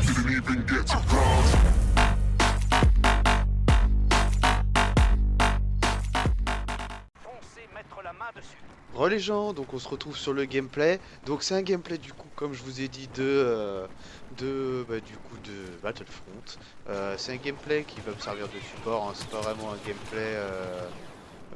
Didn't even get to cross. Foncez mettre la main dessus. Re les gens, donc on se retrouve sur le gameplay. Donc c'est un gameplay du coup, comme je vous ai dit, de Battlefront. C'est un gameplay qui va me servir de support, hein. C'est pas vraiment un gameplay.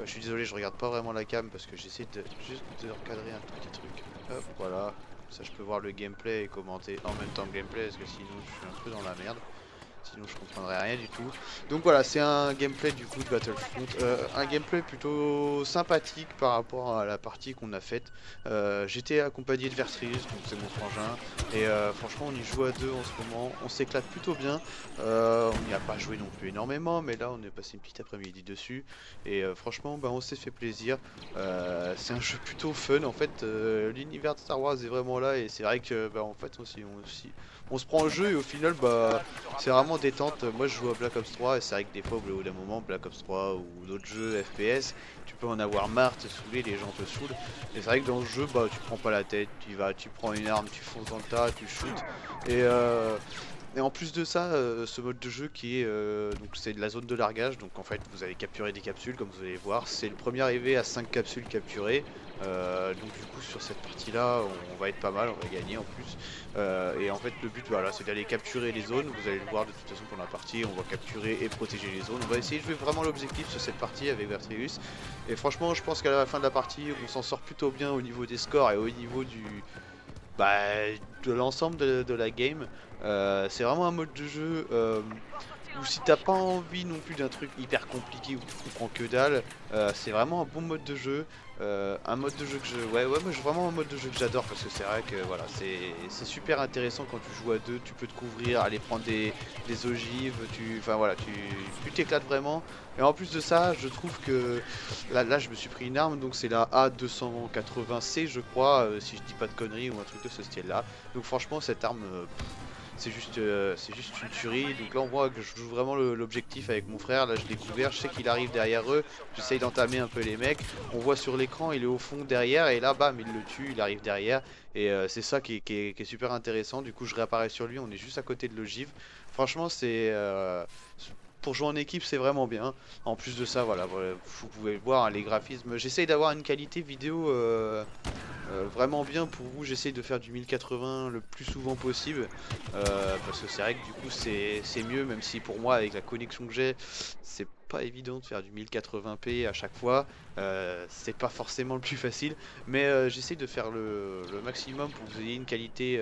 Je suis désolé, je regarde pas vraiment la cam parce que j'essaie de juste de recadrer un tout petit truc. Hop, voilà. Ça je peux voir le gameplay et commenter en même temps le gameplay parce que sinon je suis un peu dans la merde. Sinon je comprendrais rien du tout. Donc voilà, c'est un gameplay du coup de Battlefront. Un gameplay plutôt sympathique par rapport à la partie qu'on a faite. J'étais accompagné de Vertrius, donc c'est mon frangin. Et franchement on y joue à deux en ce moment. On s'éclate plutôt bien. On n'y a pas joué non plus énormément, mais là on est passé une petite après-midi dessus. Et franchement bah, on s'est fait plaisir. C'est un jeu plutôt fun en fait. L'univers de Star Wars est vraiment là et c'est vrai que bah, en fait on se prend le jeu et au final bah c'est vraiment détente. Moi je joue à Black Ops 3 et c'est vrai que des fois au bout d'un moment Black Ops 3 ou d'autres jeux FPS tu peux en avoir marre, te saouler, les gens te saoulent. Et c'est vrai que dans ce jeu bah tu prends pas la tête, tu prends une arme, tu fonces dans le tas, tu shootes. Et en plus de ça, ce mode de jeu qui est donc c'est de la zone de largage, donc en fait vous allez capturer des capsules comme vous allez voir. C'est le premier arrivé à 5 capsules capturées. Donc du coup sur cette partie là on va être pas mal, on va gagner en plus. Et en fait le but voilà c'est d'aller capturer les zones, vous allez le voir de toute façon pour la partie, on va capturer et protéger les zones. On va essayer de jouer vraiment l'objectif sur cette partie avec Vertrius. Et franchement je pense qu'à la fin de la partie on s'en sort plutôt bien au niveau des scores et au niveau bah, de l'ensemble de la game. C'est vraiment un mode de jeu où si t'as pas envie non plus d'un truc hyper compliqué où tu comprends que dalle, c'est vraiment un bon mode de jeu. Un mode de jeu que moi vraiment un mode de jeu que j'adore parce que c'est vrai que voilà c'est super intéressant quand tu joues à deux, tu peux te couvrir, aller prendre des ogives, enfin voilà tu t'éclates vraiment. Et en plus de ça, je trouve que là je me suis pris une arme, donc c'est la A280C je crois, si je dis pas de conneries ou un truc de ce style là. Donc franchement cette arme c'est juste une tuerie. Donc là on voit que je joue vraiment l'objectif avec mon frère. Là je découvert, je sais qu'il arrive derrière eux. J'essaye d'entamer un peu les mecs. On voit sur l'écran il est au fond derrière et là bam il le tue, il arrive derrière. Et c'est ça qui est super intéressant. Du coup je réapparais sur lui, on est juste à côté de l'ogive. Franchement c'est pour jouer en équipe c'est vraiment bien. En plus de ça voilà, vous pouvez le voir hein, les graphismes. J'essaye d'avoir une qualité vidéo vraiment bien pour vous, j'essaye de faire du 1080 le plus souvent possible parce que c'est vrai que du coup c'est mieux, même si pour moi avec la connexion que j'ai c'est pas évident de faire du 1080p à chaque fois, c'est pas forcément le plus facile, mais j'essaye de faire le maximum pour que vous ayez une qualité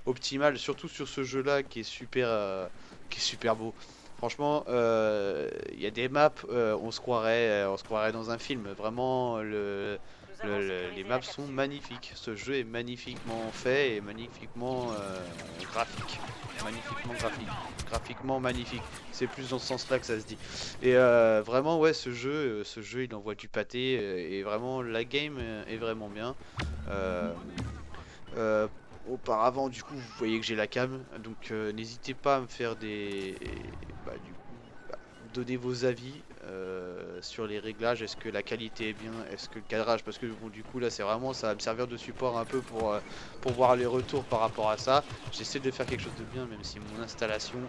optimale, surtout sur ce jeu là qui est super beau. Franchement, il y a des maps, on se croirait dans un film. Vraiment, les maps sont magnifiques. Ce jeu est magnifiquement fait et magnifiquement graphique. Magnifiquement graphique. Graphiquement magnifique. C'est plus dans ce sens-là que ça se dit. Et vraiment, ouais, ce jeu, il envoie du pâté et vraiment, la game est vraiment bien. Euh, Auparavant, du coup, vous voyez que j'ai la cam, donc n'hésitez pas à me faire donner vos avis sur les réglages. Est-ce que la qualité est bien, est-ce que le cadrage, parce que bon, du coup là c'est vraiment, ça va me servir de support un peu pour voir les retours par rapport à ça. J'essaie de faire quelque chose de bien, même si mon installation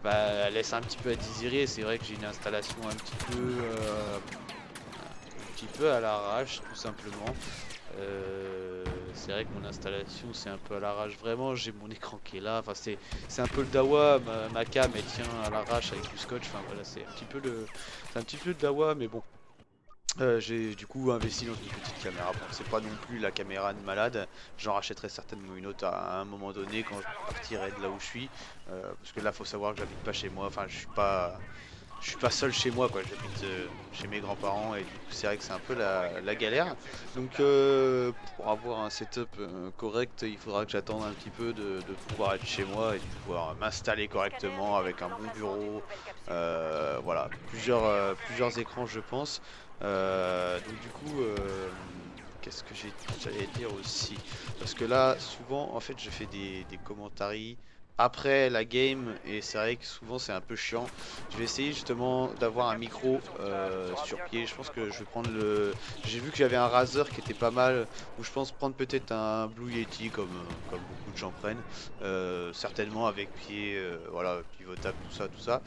bah, laisse un petit peu à désirer. C'est vrai que j'ai une installation un petit peu à l'arrache tout simplement. C'est vrai que mon installation c'est un peu à l'arrache vraiment, j'ai mon écran qui est là, enfin c'est un peu le dawa, ma cam elle tient à l'arrache avec du scotch, enfin voilà c'est un petit peu le dawa mais bon. J'ai du coup investi dans une petite caméra, bon c'est pas non plus la caméra de malade, j'en rachèterai certainement une autre à un moment donné quand je partirai de là où je suis, parce que là faut savoir que j'habite pas chez moi, enfin je suis pas seul chez moi quoi, j'habite chez mes grands-parents et du coup c'est vrai que c'est un peu la galère. Donc pour avoir un setup correct, il faudra que j'attende un petit peu de pouvoir être chez moi et de pouvoir m'installer correctement avec un bon bureau. Voilà, plusieurs écrans je pense. Donc du coup, qu'est-ce que j'allais dire aussi? Parce que là, souvent, en fait, je fais des commentaries après la game, et c'est vrai que souvent c'est un peu chiant. Je vais essayer justement d'avoir un micro sur pied. Je pense que je vais prendre le... J'ai vu que j'avais un Razer qui était pas mal, ou je pense prendre peut-être un Blue Yeti comme beaucoup de gens prennent. Certainement avec pied, voilà, pivotable, tout ça,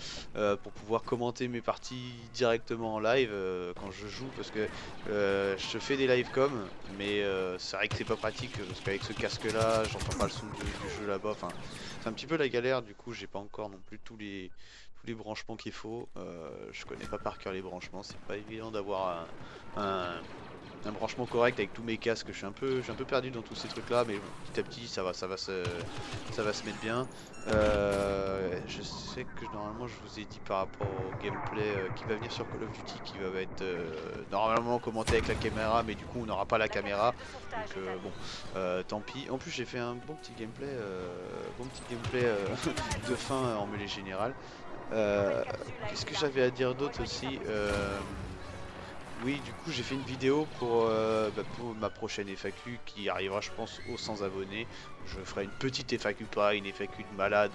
pour pouvoir commenter mes parties directement en live quand je joue, parce que je fais des live com, mais c'est vrai que c'est pas pratique, parce qu'avec ce casque là, j'entends pas le son du jeu là-bas. Enfin, c'est un petit peu la galère, du coup j'ai pas encore non plus tous les branchements qu'il faut. Je connais pas par cœur les branchements, c'est pas évident d'avoir un, un branchement correct avec tous mes casques. Je suis un peu perdu dans tous ces trucs là, mais bon, petit à petit ça va se mettre bien. Je sais que normalement je vous ai dit par rapport au gameplay qui va venir sur Call of Duty, qui va être normalement commenté avec la caméra, mais du coup on n'aura pas la caméra, donc bon, tant pis. En plus j'ai fait un bon petit gameplay de fin en mêlée générale. Qu'est-ce que j'avais à dire d'autre aussi? Oui, du coup, j'ai fait une vidéo pour ma prochaine FAQ qui arrivera, je pense, aux 100 abonnés. Je ferai une petite FAQ, pas une FAQ de malade,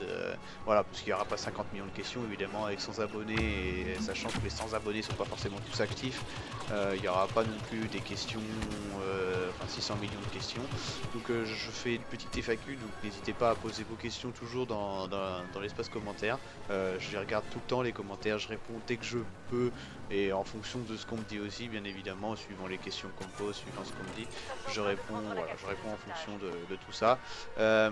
voilà, parce qu'il n'y aura pas 50 millions de questions, évidemment, avec 100 abonnés, et sachant que les 100 abonnés sont pas forcément tous actifs, il n'y aura pas non plus des questions, enfin 600 millions de questions. Donc, je fais une petite FAQ, donc n'hésitez pas à poser vos questions toujours dans l'espace commentaire. Je les regarde tout le temps, les commentaires, je réponds dès que je peux. Et en fonction de ce qu'on me dit aussi, bien évidemment, suivant les questions qu'on me pose, suivant ce qu'on me dit, voilà, je réponds en fonction de tout ça. Euh,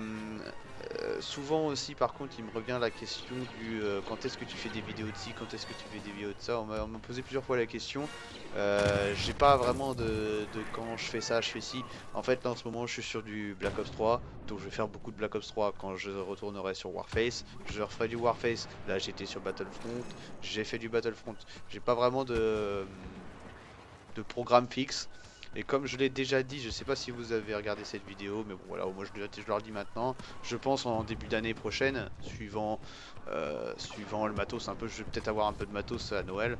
Souvent aussi, par contre, il me revient la question du quand est-ce que tu fais des vidéos de ci, quand est-ce que tu fais des vidéos de ça. On m'a posé plusieurs fois la question. J'ai pas vraiment de quand je fais ça, je fais ci. En fait, là en ce moment, je suis sur du Black Ops 3, donc je vais faire beaucoup de Black Ops 3 quand je retournerai sur Warface. Je referai du Warface. Là, j'étais sur Battlefront, j'ai fait du Battlefront. J'ai pas vraiment de programme fixe. Et comme je l'ai déjà dit, je sais pas si vous avez regardé cette vidéo, mais bon voilà, moi je leur dis maintenant. Je pense en début d'année prochaine, suivant le matos, un peu, je vais peut-être avoir un peu de matos à Noël.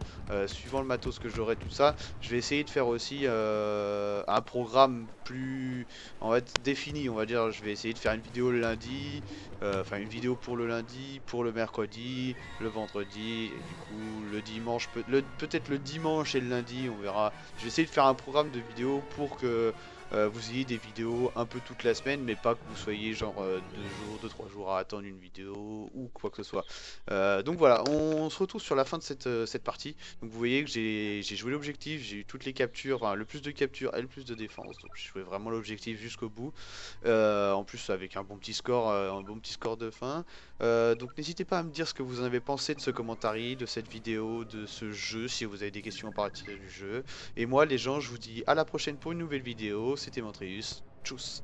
Suivant le matos que j'aurai, tout ça, je vais essayer de faire aussi un programme plus en fait défini, on va dire. Je vais essayer de faire une vidéo le lundi, enfin une vidéo pour le lundi, pour le mercredi, le vendredi, et du coup le dimanche, peut-être le dimanche et le lundi, on verra. Je vais essayer de faire un programme de vidéos pour que vous ayez des vidéos un peu toute la semaine, mais pas que vous soyez genre 2 jours, 2, 3 jours à attendre une vidéo ou quoi que ce soit. Donc voilà, on se retrouve sur la fin de cette partie. Donc vous voyez que j'ai joué l'objectif, j'ai eu toutes les captures, enfin le plus de captures et le plus de défense. Donc j'ai joué vraiment l'objectif jusqu'au bout. En plus avec un bon petit score de fin. Donc n'hésitez pas à me dire ce que vous en avez pensé de ce commentaire, de cette vidéo, de ce jeu, si vous avez des questions à partir du jeu. Et moi les gens, je vous dis à la prochaine pour une nouvelle vidéo. C'était Montrius. Tchuss.